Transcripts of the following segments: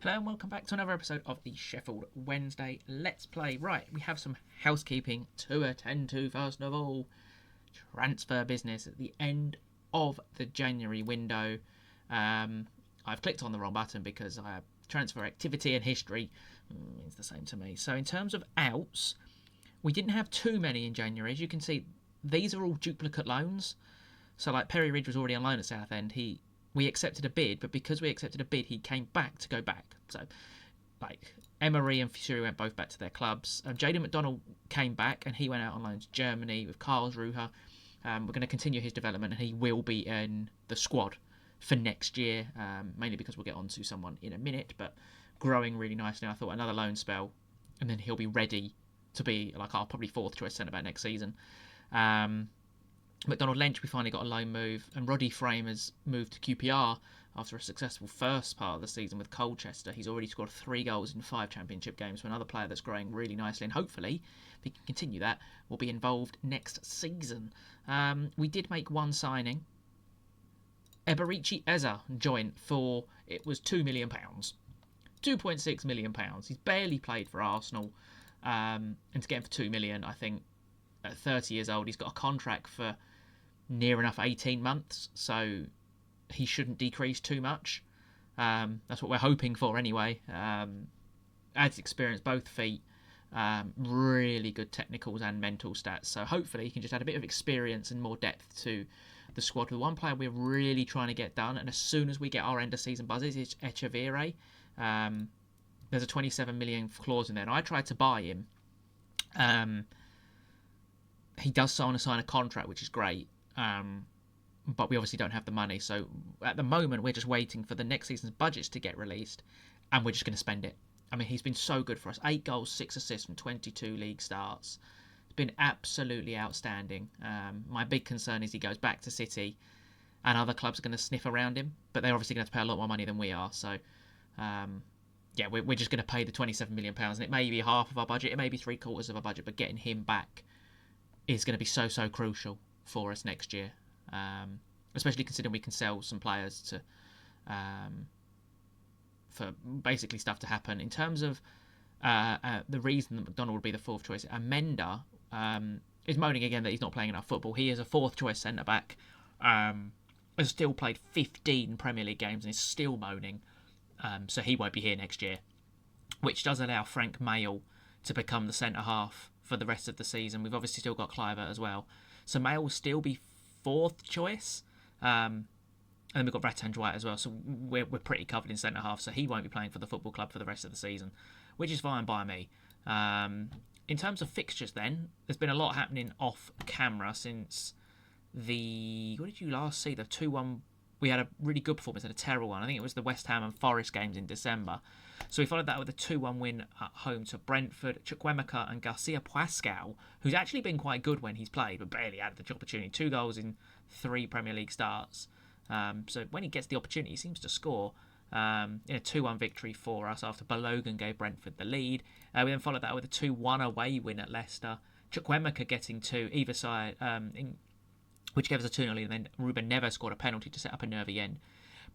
Hello and welcome back to another episode of the Sheffield Wednesday Let's Play. Right, we have some housekeeping to attend to. First of all, transfer business at the end of the January window. I've clicked on the wrong button because transfer activity and history means the same to me. So in terms of outs, we didn't have too many in January. As you can see, these are all duplicate loans. So like Perry Ridge was already on loan at Southend. We accepted a bid, but because we accepted a bid, he came back to go back. So, like, Emery and Fury went both back to their clubs. Jayden McDonald came back, and he went out on loan to Germany with Karlsruhe. We're going to continue his development, and he will be in the squad for next year, mainly because we'll get on to someone in a minute, but growing really nicely. I thought another loan spell, and then he'll be ready to be, like, our probably fourth choice centre-back next season. McDonald Lynch, we finally got a loan move, and Roddy Frame has moved to QPR after a successful first part of the season with Colchester. He's already scored 3 goals in 5 championship games, so another player that's growing really nicely, and hopefully, if he can continue that, will be involved next season. We did make one signing. Eberici Eza joined for, it was £2 million. £2.6 million. He's barely played for Arsenal, and to get him for £2 million, I think, at 30 years old, he's got a contract for near enough 18 months, so he shouldn't decrease too much. That's what we're hoping for anyway. Adds experience, both feet, really good technicals and mental stats, so hopefully he can just add a bit of experience and more depth to the squad. The one player we're really trying to get done, and as soon as we get our end of season buzzes, is Echeverri. There's a 27 million clause in there, and I tried to buy him. He does sign a contract, which is great, but we obviously don't have the money. So at the moment, we're just waiting for the next season's budgets to get released, and we're just going to spend it. I mean, he's been so good for us. 8 goals, 6 assists from 22 league starts. It's been absolutely outstanding. My big concern is he goes back to City, and other clubs are going to sniff around him, but they're obviously going to have to pay a lot more money than we are. So, yeah, we're just going to pay the £27 million, and it may be half of our budget, it may be 3/4 of our budget, but getting him back is going to be so crucial for us next year, especially considering we can sell some players to for basically stuff to happen. In terms of the reason that McDonald would be the fourth choice, Amenda is moaning again that he's not playing enough football. He is a fourth choice centre back, has still played 15 Premier League games and is still moaning, so he won't be here next year, which does allow Frank Mayle to become the centre half for the rest of the season. We've obviously still got Cliver as well, so Mayle will still be fourth choice, and then we've got Rattan Dwight as well, so we're pretty covered in centre half, so he won't be playing for the football club for the rest of the season, which is fine by me. In terms of fixtures then, there's been a lot happening off camera since what did you last see? The 2-1, we had a really good performance and a terrible one. I think it was the West Ham and Forest games in December. So we followed that with a 2-1 win at home to Brentford. Chukwuemeka and Garcia Pascal, who's actually been quite good when he's played, but barely had the opportunity. 2 goals in 3 Premier League starts. So when he gets the opportunity, he seems to score. In a 2-1 victory for us after Balogun gave Brentford the lead. We then followed that with a 2-1 away win at Leicester. Chukwuemeka getting 2 either side, which gave us a 2-0 lead, and then Ruben Neves scored a penalty to set up a nervy end.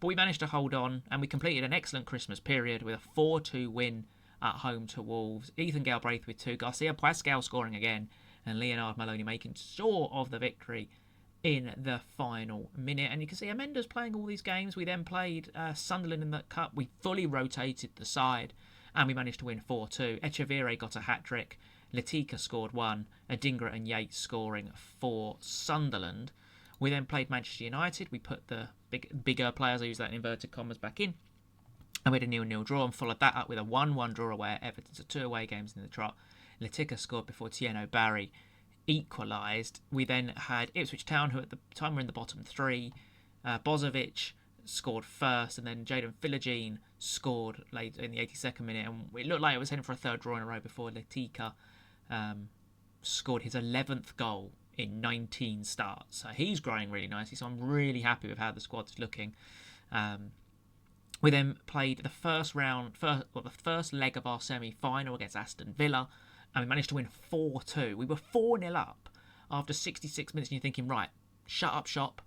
But we managed to hold on, and we completed an excellent Christmas period with a 4-2 win at home to Wolves. Ethan Galbraith with 2, Garcia Pascal scoring again, and Leonard Maloney making sure of the victory in the final minute. And you can see Amenda's playing all these games. We then played Sunderland in the Cup. We fully rotated the side, and we managed to win 4-2. Echeverri got a hat-trick. Latika scored 1. Adingra and Yates scoring for Sunderland. We then played Manchester United. We put the bigger players, I use that in inverted commas, back in. And we had a 0-0 draw and followed that up with a 1-1 draw away at Everton. So 2 away games in the trot. Latika scored before Tieno Barry equalised. We then had Ipswich Town, who at the time were in the bottom 3. Bozovic scored first, and then Jaden Philogene scored late in the 82nd minute. And it looked like it was heading for a 3rd draw in a row before Latika scored his 11th goal in 19 starts. So he's growing really nicely, so I'm really happy with how the squad's looking. We then played the first leg of our semi-final against Aston Villa, and we managed to win 4-2. We were 4-0 up after 66 minutes, and you're thinking, right, shut up shop,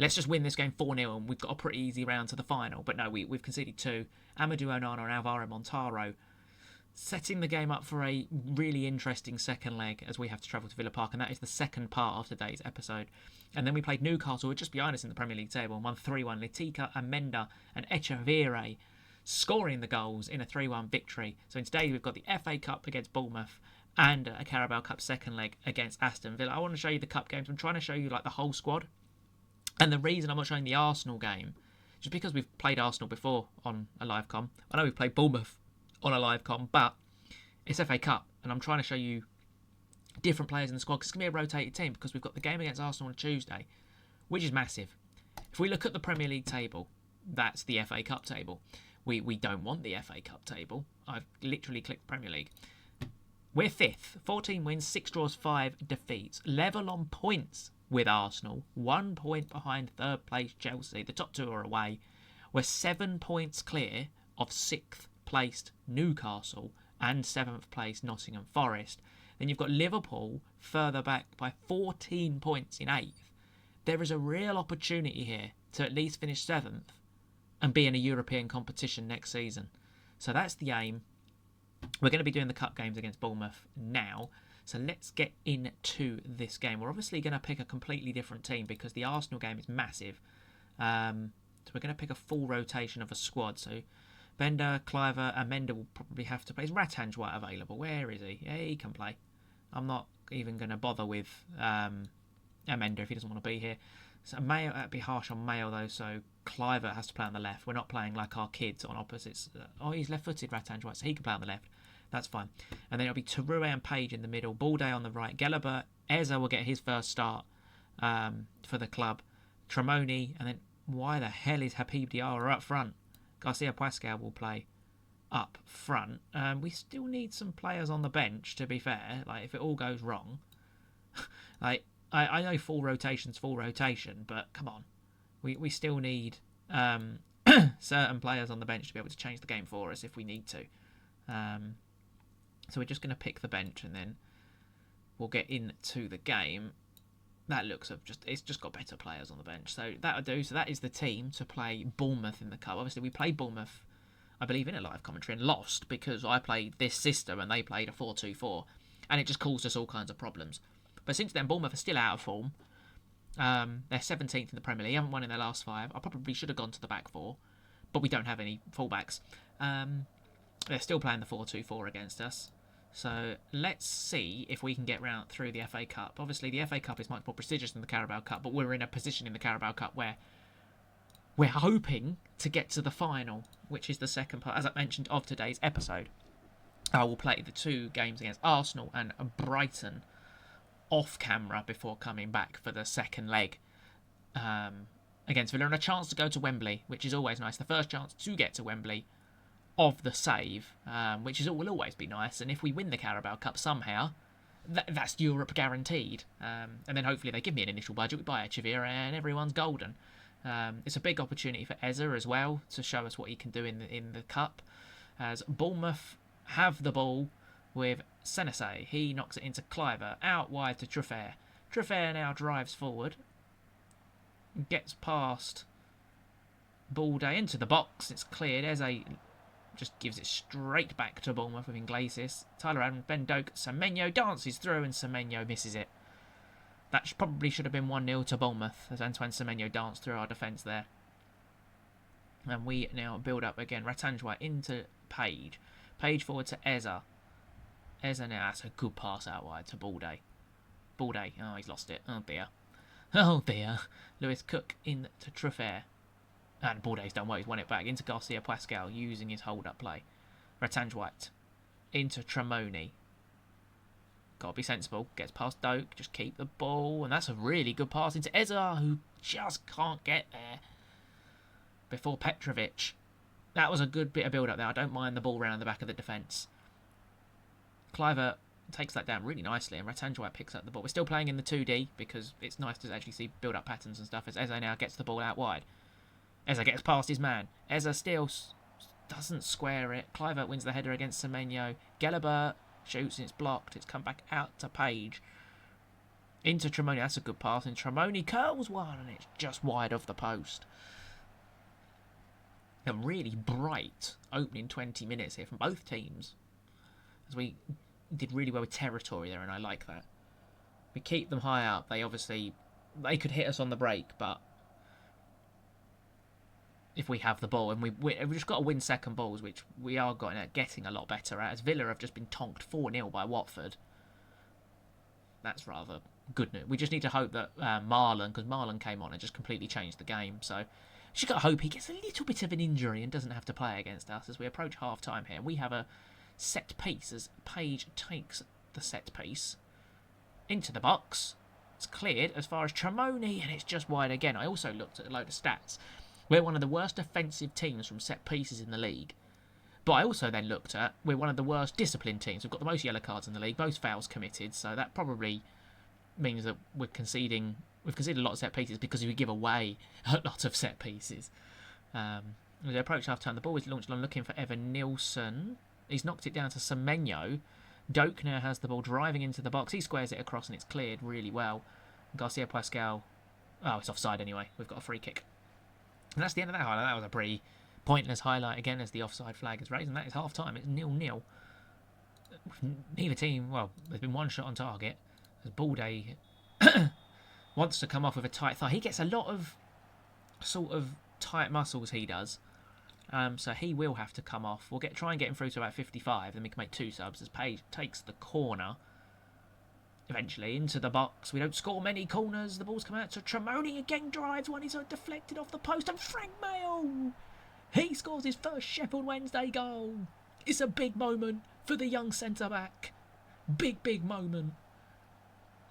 let's just win this game 4-0 and we've got a pretty easy round to the final. But no, we've conceded 2. Amadou Onana and Alvaro Montaro, setting the game up for a really interesting second leg as we have to travel to Villa Park, and that is the second part of today's episode. And then we played Newcastle, who are just behind us in the Premier League table, and won 3-1. Litika, Amenda and Echeverri scoring the goals in a 3-1 victory. So in today we've got the FA Cup against Bournemouth and a Carabao Cup second leg against Aston Villa. I want to show you the cup games. I'm trying to show you like the whole squad. And the reason I'm not showing the Arsenal game is just because we've played Arsenal before on a live com. I know we've played Bournemouth on a live com, but it's FA Cup, and I'm trying to show you different players in the squad because it's going to be a rotated team because we've got the game against Arsenal on Tuesday, which is massive. If we look at the Premier League table, that's the FA Cup table. We don't want the FA Cup table. I've literally clicked Premier League. We're 5th, 14 wins, 6 draws, 5 defeats, level on points with Arsenal, 1 point behind third place Chelsea. The top 2 are away. We're 7 points clear of 6th placed Newcastle and 7th place Nottingham Forest. Then you've got Liverpool further back by 14 points in 8th. There is a real opportunity here to at least finish 7th and be in a European competition next season. So that's the aim. We're going to be doing the cup games against Bournemouth now. So let's get into this game. We're obviously going to pick a completely different team because the Arsenal game is massive. So we're going to pick a full rotation of a squad. So Bender, Cliver, Amenda will probably have to play. Is Ratanjwat available? Where is he? Yeah, he can play. I'm not even going to bother with Amenda if he doesn't want to be here. So Mayo, that'd be harsh on Mayo though, so Cliver has to play on the left. We're not playing like our kids on opposites. Oh, he's left-footed, Ratanjwat, so he can play on the left. That's fine. And then it'll be Teroué and Page in the middle, Balde on the right, Gelabert, Eza will get his first start for the club, Tremoni, and then why the hell is Habib Diarra up front? Garcia Pascal will play up front. We still need some players on the bench, to be fair. Like, if it all goes wrong. Like, I know full rotation, but come on. We still need certain players on the bench to be able to change the game for us if we need to. So we're just going to pick the bench and then we'll get into the game. That looks it's just got better players on the bench. So that'll do. So that is the team to play Bournemouth in the cup. Obviously, we played Bournemouth, I believe, in a live commentary and lost because I played this system and they played a 4-2-4. And it just caused us all kinds of problems. But since then, Bournemouth are still out of form. They're 17th in the Premier League. They haven't won in their last 5. I probably should have gone to the back 4. But we don't have any fullbacks. They're still playing the 4-2-4 against us. So let's see if we can get round through the FA Cup. Obviously, the FA Cup is much more prestigious than the Carabao Cup, but we're in a position in the Carabao Cup where we're hoping to get to the final, which is the second part, as I mentioned, of today's episode. I will play the 2 games against Arsenal and Brighton off camera before coming back for the second leg against Villa, and a chance to go to Wembley, which is always nice. The first chance to get to Wembley of the save, which will always be nice. And if we win the Carabao Cup somehow, that's Europe guaranteed. And then hopefully they give me an initial budget, we buy Echeverri and everyone's golden. It's a big opportunity for Eza as well to show us what he can do in the cup. As Bournemouth have the ball with Senese. He knocks it into Cliver, out wide to Truffaut. Truffaut now drives forward, gets past Balde into the box. It's cleared. Eze just gives it straight back to Bournemouth with Iglesias. Tyler Adams, Ben Doak, Semenyo dances through and Semenyo misses it. That probably should have been 1-0 to Bournemouth as Antoine Semenyo danced through our defence there. And we now build up again. Ratanjwat into Page. Page forward to Eza. Eza now, that's a good pass out wide to Balde. Balde, oh, he's lost it. Oh dear. Oh dear. Lewis Cook in to Truffaut. And Balde's done well, he's won it back into Garcia Pascal using his hold-up play. Ratanjwat into Tremoni. Got to be sensible. Gets past Doak, just keep the ball. And that's a really good pass into Eza, who just can't get there. Before Petrovic. That was a good bit of build-up there. I don't mind the ball round the back of the defence. Cliver takes that down really nicely and Ratanjwat picks up the ball. We're still playing in the 2D because it's nice to actually see build-up patterns and stuff as Eza now gets the ball out wide. Eza gets past his man. Eza still doesn't square it. Cliver wins the header against Semenyo. Gelabert shoots and it's blocked. It's come back out to Page. Into Tremoni, that's a good pass. And Tremoni curls one, and it's just wide of the post. A really bright opening 20 minutes here from both teams. As we did really well with territory there, and I like that. We keep them high up. They could hit us on the break, but if we have the ball, and we've just got to win second balls, which we are getting a lot better at. As Villa have just been tonked 4-0 by Watford. That's rather good news. We just need to hope that Marlon, because Marlon came on and just completely changed the game. So just got to hope he gets a little bit of an injury and doesn't have to play against us as we approach half time here. We have a set piece as Page takes the set piece into the box. It's cleared as far as Tremoni, and it's just wide again. I also looked at a load of stats. We're one of the worst defensive teams from set pieces in the league. But I also then looked at, we're one of the worst disciplined teams. We've got the most yellow cards in the league, most fouls committed, so that probably means that we've conceded a lot of set pieces because we give away a lot of set pieces. As we approach half time, the ball is launched on looking for Evan Nilsson. He's knocked it down to Semenyo. Doak now has the ball driving into the box. He squares it across and it's cleared really well. Garcia Pascal. Oh, it's offside anyway. We've got a free kick. And that's the end of that highlight. That was a pretty pointless highlight again as the offside flag is raised. And that is half time. It's 0-0. Neither team, well, there's been one shot on target. As Balde wants to come off with a tight thigh. He gets a lot of sort of tight muscles, he does. So he will have to come off. We'll try and get him through to about 55, then we can make 2 subs as Page takes the corner. Eventually into the box. We don't score many corners. The ball's come out to Tremoni again, drives one. He's deflected off the post. And Frank Mayo, he scores his first Sheffield Wednesday goal. It's a big moment for the young centre-back. Big moment.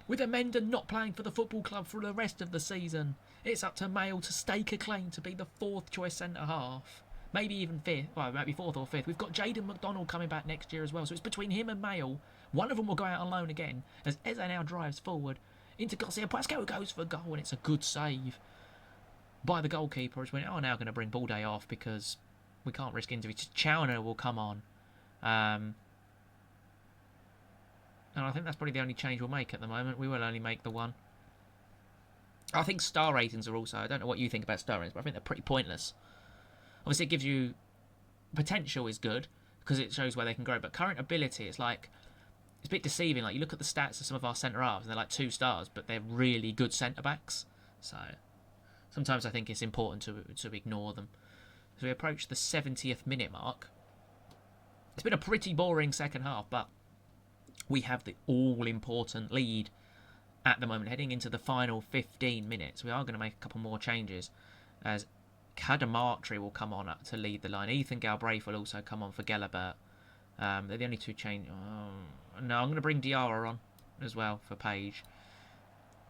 With Amenda not playing for the football club for the rest of the season, it's up to Mayo to stake a claim to be the 4th choice centre-half. Maybe even 5th. Well, it might be 4th or 5th. We've got Jayden McDonald coming back next year as well. So it's between him and Mayo. One of them will go out on loan again as Eze now drives forward into Garcia Pascal, who goes for a goal, and it's a good save by the goalkeeper. As we're now going to bring Balde off because we can't risk injury. Chowner will come on. And I think that's probably the only change we'll make at the moment. We will only make the one. I think star ratings are also... I don't know what you think about star ratings, but I think they're pretty pointless. Obviously, it gives you... Potential is good, because it shows where they can grow. But current ability, it's like... It's a bit deceiving. Like, you look at the stats of some of our centre-halves, and they're like 2 stars, but they're really good centre-backs. So, sometimes I think it's important to ignore them. As we approach the 70th minute mark, it's been a pretty boring second half, but we have the all-important lead at the moment. Heading into the final 15 minutes, we are going to make a couple more changes, as Cadamartri will come on up to lead the line. Ethan Galbraith will also come on for Gelabert. They're the only 2 change. No, I'm going to bring Diarra on as well for Page.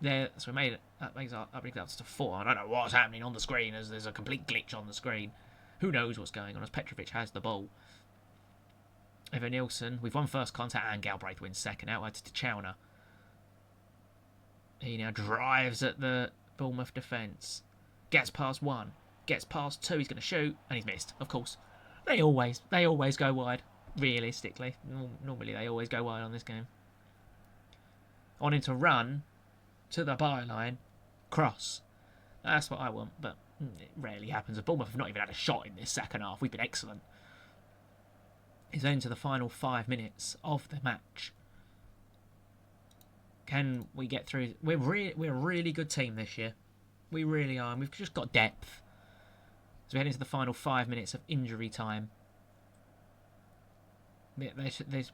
There, so we made it. That brings us to 4. I don't know what's happening on the screen, as there's a complete glitch on the screen. Who knows what's going on? As Petrovic has the ball. Evan Nilsson, we've won first contact, and Galbraith wins second. Outward to Chowner. He now drives at the Bournemouth defence. Gets past 1. Gets past 2. He's going to shoot, and he's missed. Of course, they always go wide. Realistically, normally they always go wide on this game. On into run to the byline, cross. That's what I want, but it rarely happens. The Bournemouth have not even had a shot in this second half. We've been excellent. It's into the final 5 minutes of the match. Can we get through? We're a really good team this year. We really are. And we've just got depth. So we head into the final 5 minutes of injury time.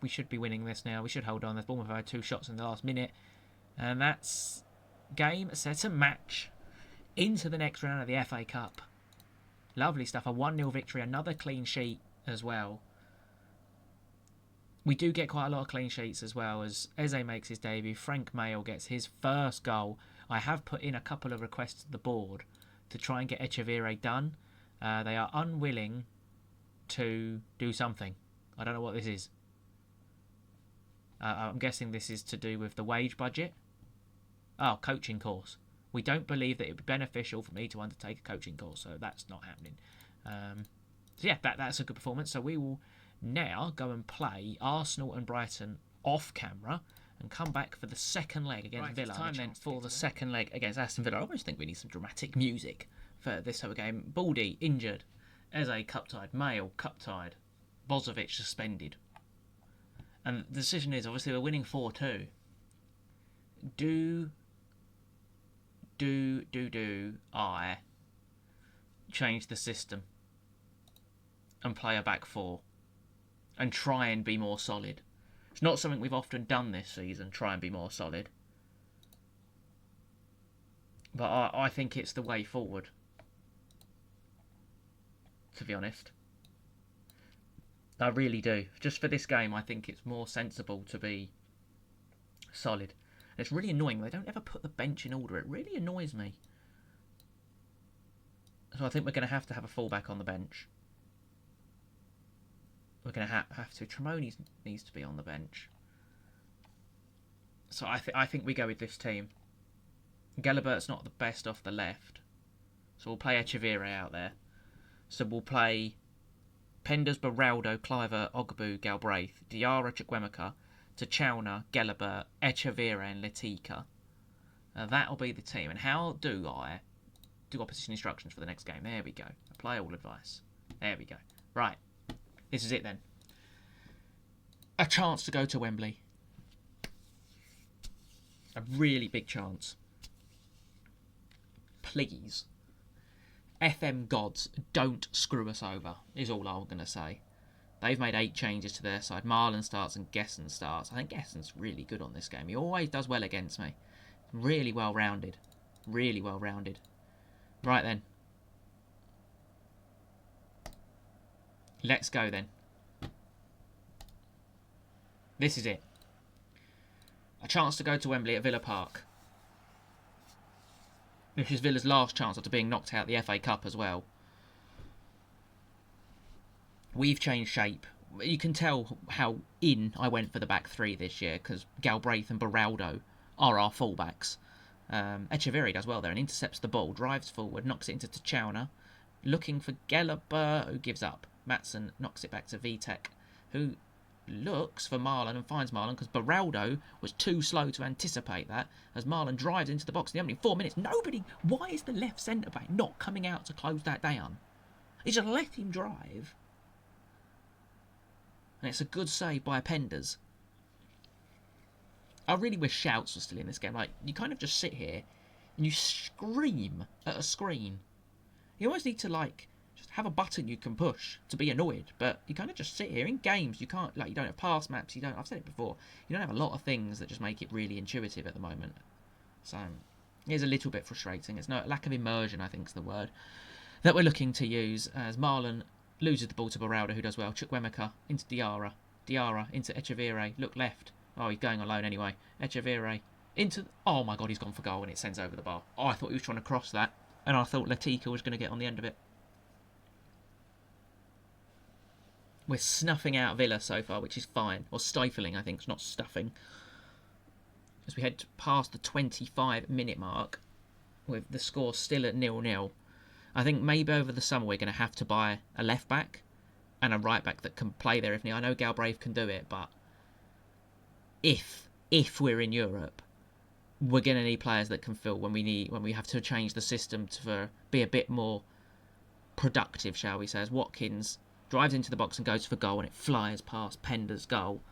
We should be winning this now. We should hold on. The Bournemouth had 2 shots in the last minute. And that's game, set and match into the next round of the FA Cup. Lovely stuff. A 1-0 victory. Another clean sheet as well. We do get quite a lot of clean sheets as well, as Eze makes his debut. Frank Mayo gets his first goal. I have put in a couple of requests to the board to try and get Echeverri done. They are unwilling to do something. I don't know what this is. I'm guessing this is to do with the wage budget. Oh, coaching course. We don't believe that it would be beneficial for me to undertake a coaching course, so that's not happening. So yeah, that's a good performance. So we will now go and play Arsenal and Brighton off camera, and come back for the second leg against Villa. It's time then for the second leg against Aston Villa. I almost think we need some dramatic music for this type of game. Baldy injured, Eze cup-tied, Mail cup-tied, Bozovic suspended. And the decision is, obviously, we're winning 4-2. Do I change the system and play a back four and try and be more solid? It's not something we've often done this season, try and be more solid. But I think it's the way forward, to be honest. I really do. Just for this game, I think it's more sensible to be solid. And it's really annoying. They don't ever put the bench in order. It really annoys me. So I think we're going to have a fullback on the bench. We're going to have to. Tremoni needs to be on the bench. So I think we go with this team. Gellerbert's not the best off the left. So we'll play Echeverri out there. So we'll play Penders, Beraldo, Cliver, Ogbu, Galbraith, Diarra, Chukwuemeka, Tachowna, Gelabert, Echeverri and Letika. That'll be the team. And how do I do opposition instructions for the next game? There we go. Apply all advice. There we go. Right. This is it then. A chance to go to Wembley. A really big chance. Please. FM gods, don't screw us over, is all I'm going to say. They've made 8 changes to their side. Marlon starts and Gessen starts. I think Gessen's really good on this game. He always does well against me. Really well-rounded. Really well-rounded. Right then. Let's go then. This is it. A chance to go to Wembley at Villa Park. This is Villa's last chance after being knocked out the FA Cup as well. We've changed shape. You can tell how in I went for the back three this year because Galbraith and Beraldo are our fullbacks. Echeverri does well there and intercepts the ball, drives forward, knocks it into Tachowna, looking for Gelabert, who gives up. Matson knocks it back to Vitek, who looks for Marlon and finds Marlon because Beraldo was too slow to anticipate that as Marlon drives into the box in the opening 4 minutes. Why is the left centre-back not coming out to close that down? He just let him drive. And it's a good save by Penders. I really wish Shouts was still in this game. Like, you kind of just sit here and you scream at a screen. You always need to, like, just have a button you can push to be annoyed. But you kind of just sit here. In games, you can't, like, you don't have pass maps. I've said it before. You don't have a lot of things that just make it really intuitive at the moment. So, it is a little bit frustrating. It's no lack of immersion, I think is the word, that we're looking to use as Marlon loses the ball to Beraldo, who does well. Chukwuemeka into Diarra. Diarra into Echeverri. Look left. Oh, he's going alone anyway. Echeverri into... Oh my God, he's gone for goal and it sends over the bar. Oh, I thought he was trying to cross that. And I thought Letika was going to get on the end of it. We're snuffing out Villa so far, which is fine. Or stifling, I think. It's not stuffing. As we head past the 25-minute mark, with the score still at 0-0. I think maybe over the summer we're going to have to buy a left-back and a right-back that can play there if needed. I know Galbraith can do it, but if we're in Europe, we're going to need players that can fill when we have to change the system to be a bit more productive, shall we say, as Watkins drives into the box and goes for goal and it flies past Pender's goal.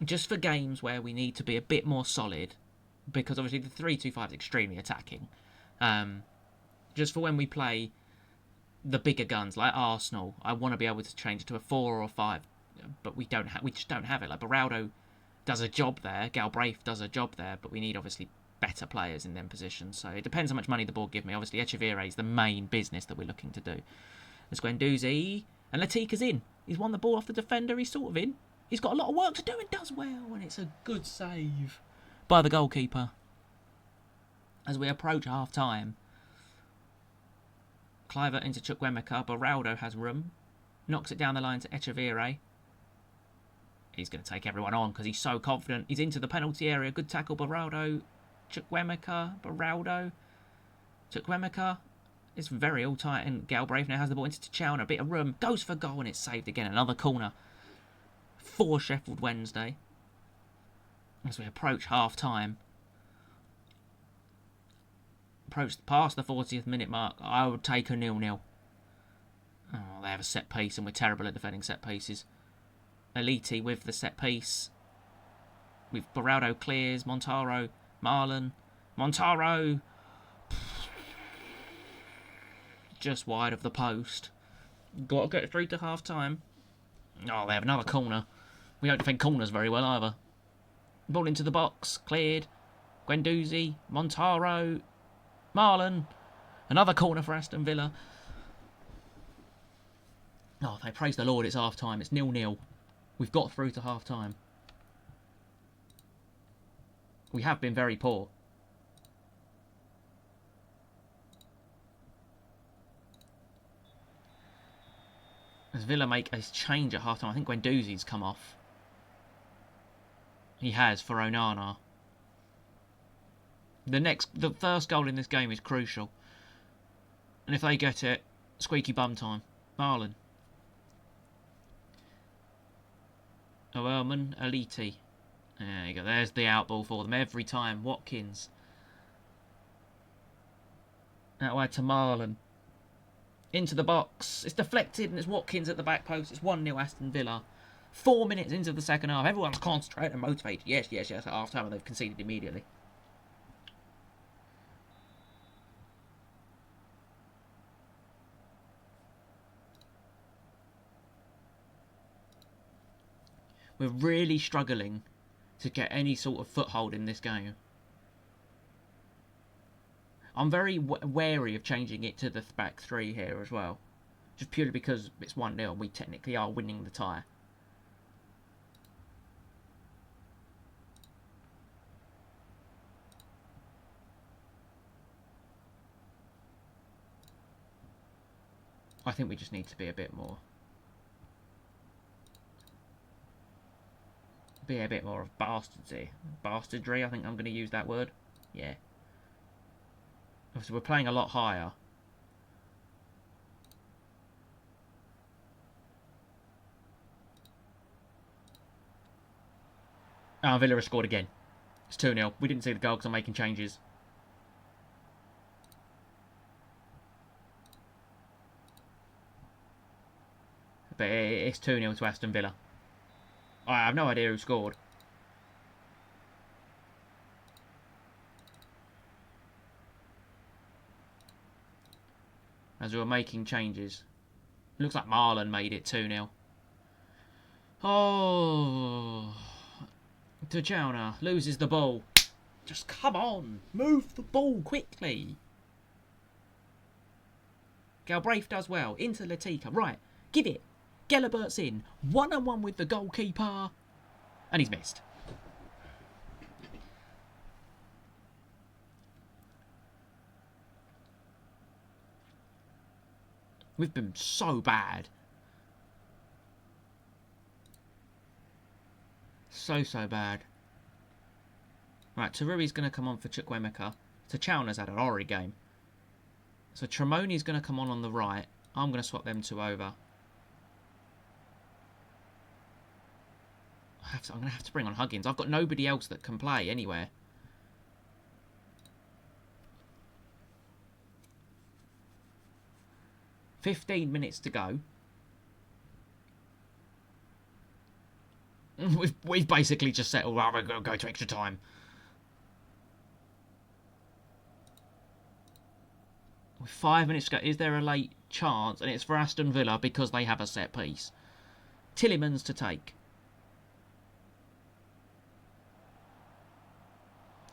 Just for games where we need to be a bit more solid, because obviously the 3-2-5 is extremely attacking. Just for when we play the bigger guns like Arsenal, I want to be able to change it to a 4 or 5, but we just don't have it. Like Beraldo does a job there, Galbraith does a job there, but we need obviously better players in them positions. So it depends how much money the board give me. Obviously Echeverri is the main business that we're looking to do. There's Guendouzi and Latika's in. He's won the ball off the defender. He's sort of in. He's got a lot of work to do and does well, and it's a good save by the goalkeeper. As we approach half time, Cliver into Chukwuemeka. Beraldo has room. Knocks it down the line to Echeverri. He's going to take everyone on because he's so confident. He's into the penalty area. Good tackle, Beraldo. Chukwuemeka. Beraldo. Chukwuemeka. It's very all tight, and Galbraith now has the ball into Tachowna. A bit of room. Goes for goal, and it's saved again. Another corner for Sheffield Wednesday. as we approach half-time. Approach past the 40th minute mark. I would take a 0-0. Oh, they have a set piece and we're terrible at defending set pieces. Elite with the set piece. With Beraldo clears. Montaro. Marlon. Montaro. Just wide of the post. Got to get through to half-time. Oh, they have another corner. We don't defend corners very well either. Ball into the box. Cleared. Guendouzi. Montaro. Marlon. Another corner for Aston Villa. Oh, they praise the Lord, it's half-time. It's 0-0. We've got through to half-time. We have been very poor. As Villa make a change at half-time, I think Guendouzi's come off. He has for Onana. The first goal in this game is crucial. And if they get it, squeaky bum time. Marlon. Oelman, Elite. There you go. There's the outball for them every time. Watkins. That way to Marlon. Into the box. It's deflected and it's Watkins at the back post. It's 1-0 Aston Villa. 4 minutes into the second half. Everyone's concentrated and motivated. Yes. At half time and they've conceded immediately. We're really struggling to get any sort of foothold in this game. I'm very wary of changing it to the back three here as well. Just purely because it's 1-0 and we technically are winning the tie. I think we just need to be a bit more... Be a bit more of bastardry, I think I'm going to use that word. Yeah. Obviously, we're playing a lot higher. Villa has scored again. It's 2-0. We didn't see the goal because I'm making changes. But it's 2-0 to Aston Villa. I have no idea who scored. As we were making changes. Looks like Marlon made it 2-0. Oh. Tachowna loses the ball. Just come on. Move the ball quickly. Galbraith does well. Into Latika. Right. Give it. Gellerbert's in. 1-on-1 with the goalkeeper. And he's missed. We've been so bad. So bad. Right, Terui's going to come on for Chukwuemeka. Tachowna's had an horrid game. So Tremoni's going to come on the right. I'm going to swap them two over. I'm going to have to bring on Huggins. I've got nobody else that can play anywhere. "15 minutes to go. We've basically just settled, we're going to go to extra time. With 5 minutes to go, is there a late chance? And it's for Aston Villa because they have a set piece. Tillemans to take.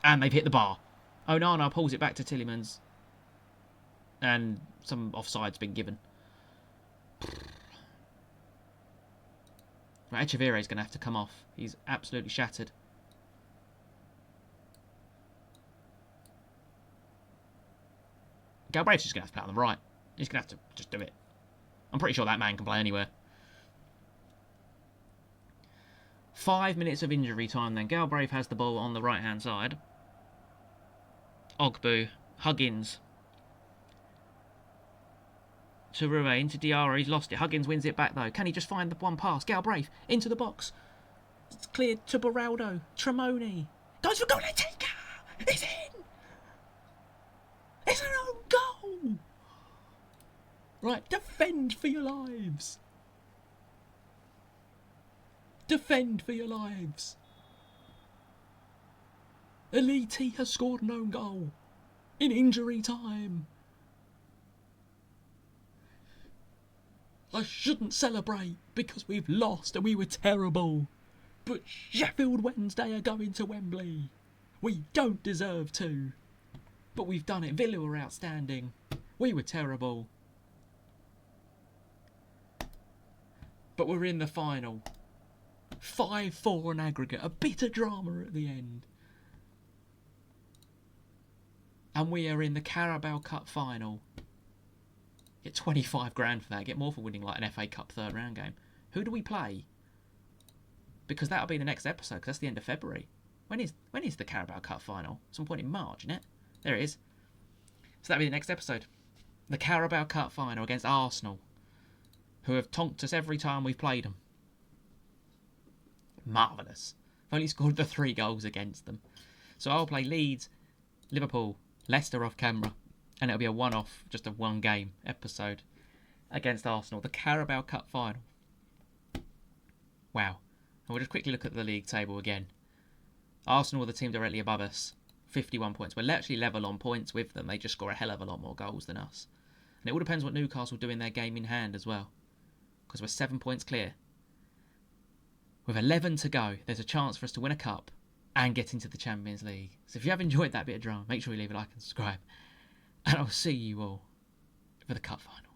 And they've hit the bar. Onana pulls it back to Tillemans. And some offside's been given. Right, Echeverri's going to have to come off. He's absolutely shattered. Galbraith's just going to have to play on the right. He's going to have to just do it. I'm pretty sure that man can play anywhere. 5 minutes of injury time then. Galbraith has the ball on the right-hand side. Ogbu. Huggins. Teruei into Diarra. He's lost it. Huggins wins it back though. Can he just find the one pass? Galbraith into the box. It's cleared to Beraldo. Tremoni. Goes for Golatika. It's in. It's an own goal. Right, defend for your lives. Defend for your lives. Elite has scored an own goal in injury time. I shouldn't celebrate because we've lost and we were terrible. But Sheffield Wednesday are going to Wembley. We don't deserve to. But we've done it. Villa were outstanding. We were terrible. But we're in the final. 5-4 in aggregate. A bit of drama at the end. And we are in the Carabao Cup Final. Get 25 grand for that. Get more for winning like an FA Cup third round game. Who do we play? Because that'll be the next episode, because that's the end of February. When is the Carabao Cup Final? Some point in March, isn't it? There it is. So that'll be the next episode. The Carabao Cup Final against Arsenal, who have tonked us every time we've played them. Marvellous. I've only scored the 3 goals against them. So I'll play Leeds, Liverpool, Leicester off camera, and it'll be a one-off, just a one-game episode against Arsenal. The Carabao Cup Final. Wow. And we'll just quickly look at the league table again. Arsenal are the team directly above us. 51 points. We're actually level on points with them. They just score a hell of a lot more goals than us. And it all depends what Newcastle do in their game in hand as well. Because we're 7 points clear. With 11 to go, there's a chance for us to win a cup and get into the Champions League. So if you have enjoyed that bit of drama, make sure you leave a like and subscribe. And I'll see you all for the cup final.